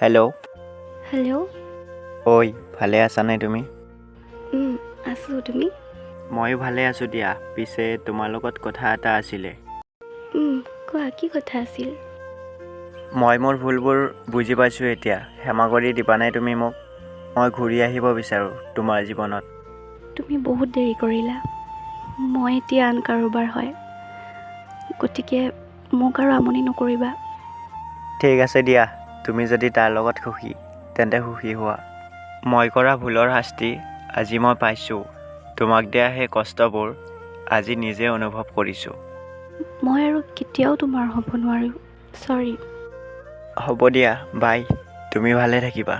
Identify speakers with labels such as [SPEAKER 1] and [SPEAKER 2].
[SPEAKER 1] Hello'.
[SPEAKER 2] Hello'.
[SPEAKER 1] ঐ ভালে আছানে তুমি?
[SPEAKER 2] আছোঁ, তুমি?
[SPEAKER 1] ময়ো ভালে আছোঁ দিয়া। পিছে তোমাৰ লগত কথা এটা আছিলে।
[SPEAKER 2] কোৱা, কি কথা আছিল?
[SPEAKER 1] মই মোৰ ভুলবোৰ বুজি পাইছোঁ এতিয়া। ক্ষমা কৰি দিবানে তুমি মোক? মই ঘূৰি আহিব বিচাৰোঁ তোমাৰ জীৱনত।
[SPEAKER 2] তুমি বহুত দেৰি কৰিলা। মই এতিয়া আন কাৰোবাৰ হয়, গতিকে মোক আৰু আমনি নকৰিবা।
[SPEAKER 1] ঠিক আছে দিয়া, তুমি যদি তাৰ লগত সুখী, তেন্তে সুখী হোৱা। মই কৰা ভুলৰ শাস্তি আজি মই পাইছোঁ। তোমাক দিয়া সেই কষ্টবোৰ আজি নিজে অনুভৱ কৰিছোঁ।
[SPEAKER 2] মই আৰু কেতিয়াও তোমাৰ হ'ব নোৱাৰোঁ, চৰি।
[SPEAKER 1] হ'ব দিয়া, বাই। তুমি ভালে থাকিবা।